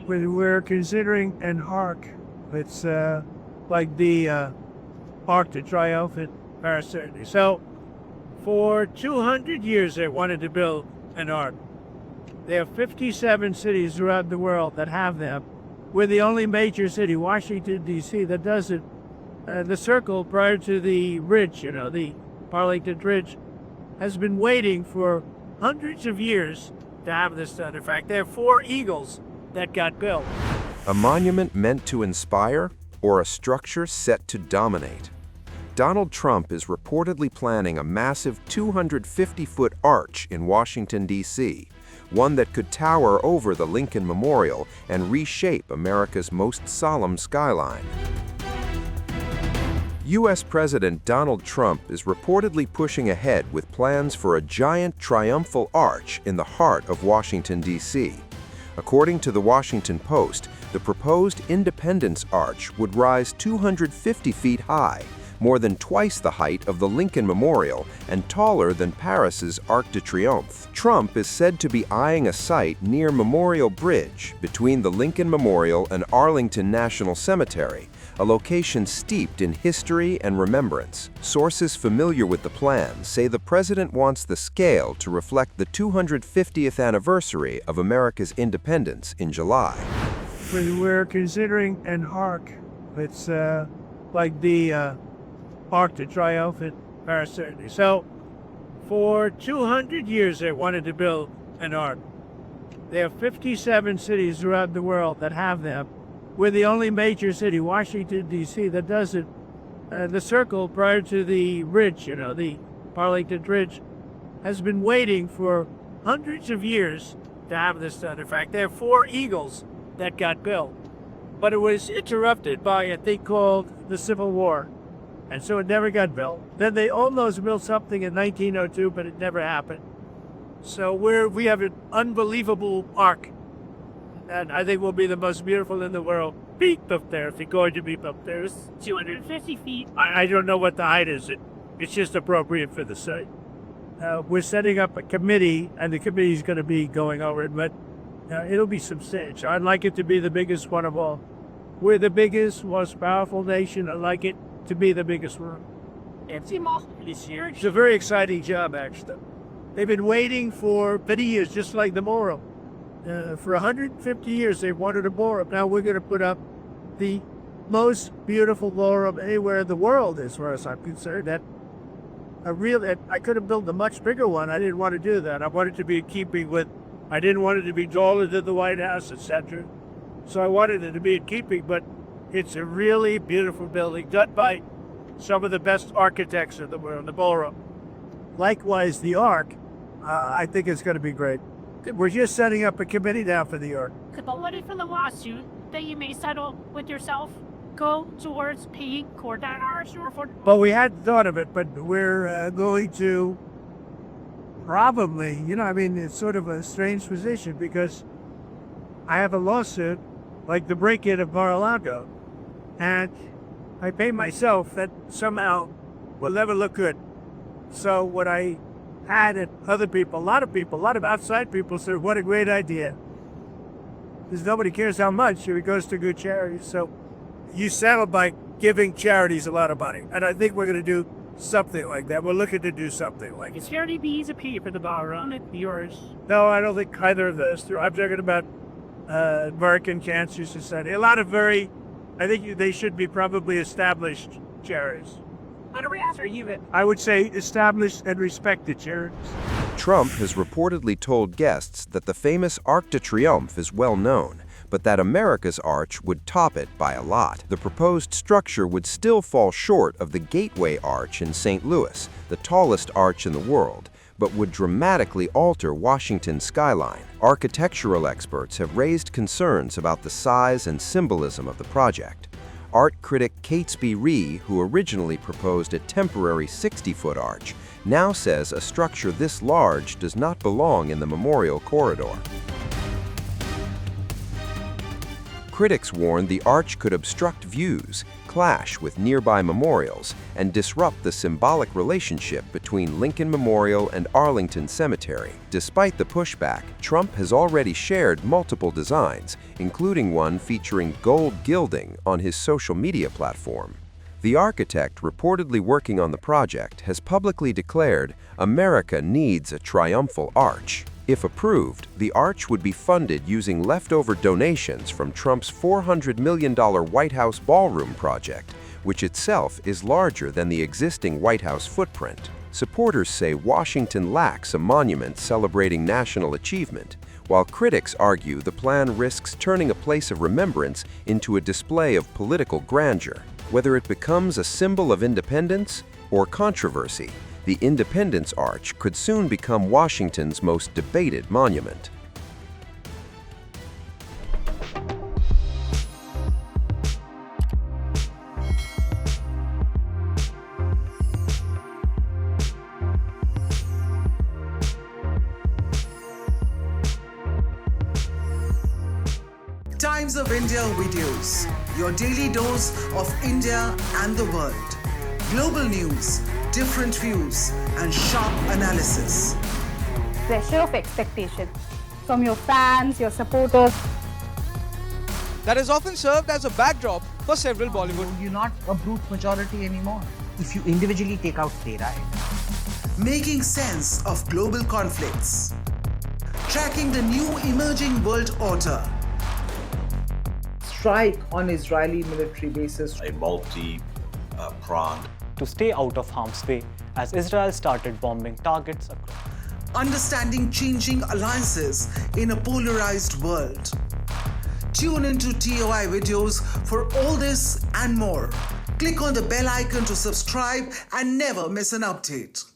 We're considering an arc. It's like the Arc de Triomphe in Paris, certainly. So, for 200 years, they wanted to build an arc. There are 57 cities throughout the world that have them. We're the only major city, Washington, D.C., that does it. The circle prior to the ridge, the Arlington Ridge, has been waiting for hundreds of years to have this done. In fact, there are 4 eagles that got built. A monument meant to inspire or a structure set to dominate? Donald Trump is reportedly planning a massive 250-foot arch in Washington, D.C., one that could tower over the Lincoln Memorial and reshape America's most solemn skyline. U.S. President Donald Trump is reportedly pushing ahead with plans for a giant triumphal arch in the heart of Washington, D.C. According to the Washington Post, the proposed Independence Arch would rise 250 feet high, more than twice the height of the Lincoln Memorial and taller than Paris's Arc de Triomphe. Trump is said to be eyeing a site near Memorial Bridge between the Lincoln Memorial and Arlington National Cemetery, a location steeped in history and remembrance. Sources familiar with the plan say the president wants the scale to reflect the 250th anniversary of America's independence in July. We're considering an arc. It's like the Arc de Triomphe in Paris, certainly. So, for 200 years, they wanted to build an arc. There are 57 cities throughout the world that have them. We're the only major city, Washington, D.C., that does it. The circle prior to the ridge, the Arlington Ridge, has been waiting for hundreds of years to have this done. In fact, there are 4 eagles that got built. But it was interrupted by a thing called the Civil War. And so it never got built. Then they almost built something in 1902, but it never happened. So we have an unbelievable arc. And I think we'll be the most beautiful in the world. Peak up there, if you're going to be up there. It's 250 feet. I don't know what the height is. It's just appropriate for the site. We're setting up a committee, and the committee is going to be going over it, but it'll be substantial. I'd like it to be the biggest one of all. We're the biggest, most powerful nation. I'd like it to be the biggest one. It's a very exciting job, actually. They've been waiting for many years, just like the Memorial. For 150 years, they wanted a ballroom. Now we're going to put up the most beautiful ballroom anywhere in the world, as far as I'm concerned. I could have built a much bigger one. I didn't want to do that. I wanted to be in keeping with, I didn't want it to be taller than the White House, etc. So I wanted it to be in keeping, but it's a really beautiful building done by some of the best architects in the world, the ballroom. Likewise, the Arc, I think it's going to be great. We're just setting up a committee now for the Arc. Could the money from the lawsuit that you may settle with yourself go towards paying court that arch? Well, we hadn't thought of it, but we're going to probably, it's sort of a strange position because I have a lawsuit like the break-in of Mar-a-Lago. And I pay myself, that somehow will never look good. So what I had and other people, a lot of outside people said, what a great idea. Because nobody cares how much if it goes to good charities. So you settle by giving charities a lot of money. And I think we're going to do something like that. We're looking to do something like Is charity bees a pay for the ballroom? It's yours. No, I don't think either of those. I'm talking about American Cancer Society. A lot of I think they should be probably established charities. How do we answer you? I would say established and respected charities. Trump has reportedly told guests that the famous Arc de Triomphe is well known, but that America's arch would top it by a lot. The proposed structure would still fall short of the Gateway Arch in St. Louis, the tallest arch in the world, but would dramatically alter Washington's skyline. Architectural experts have raised concerns about the size and symbolism of the project. Art critic Catesby Rhee, who originally proposed a temporary 60-foot arch, now says a structure this large does not belong in the Memorial Corridor. Critics warn the arch could obstruct views, clash with nearby memorials, and disrupt the symbolic relationship between Lincoln Memorial and Arlington Cemetery. Despite the pushback, Trump has already shared multiple designs, including one featuring gold gilding on his social media platform. The architect reportedly working on the project has publicly declared America needs a triumphal arch. If approved, the arch would be funded using leftover donations from Trump's $400 million White House Ballroom project, which itself is larger than the existing White House footprint. Supporters say Washington lacks a monument celebrating national achievement, while critics argue the plan risks turning a place of remembrance into a display of political grandeur. Whether it becomes a symbol of independence or controversy, the Independence Arch could soon become Washington's most debated monument. Times of India videos, your daily dose of India and the world. Global news, different views, and sharp analysis. Pressure of expectation from your fans, your supporters. That is often served as a backdrop for several Bollywood. You're not a brute majority anymore. If you individually take out playwright. Making sense of global conflicts. Tracking the new emerging world order. Strike on Israeli military bases. A multi-pronged to stay out of harm's way as Israel started bombing targets across. Understanding changing alliances in a polarized world. Tune into TOI videos for all this and more. Click on the bell icon to subscribe and never miss an update.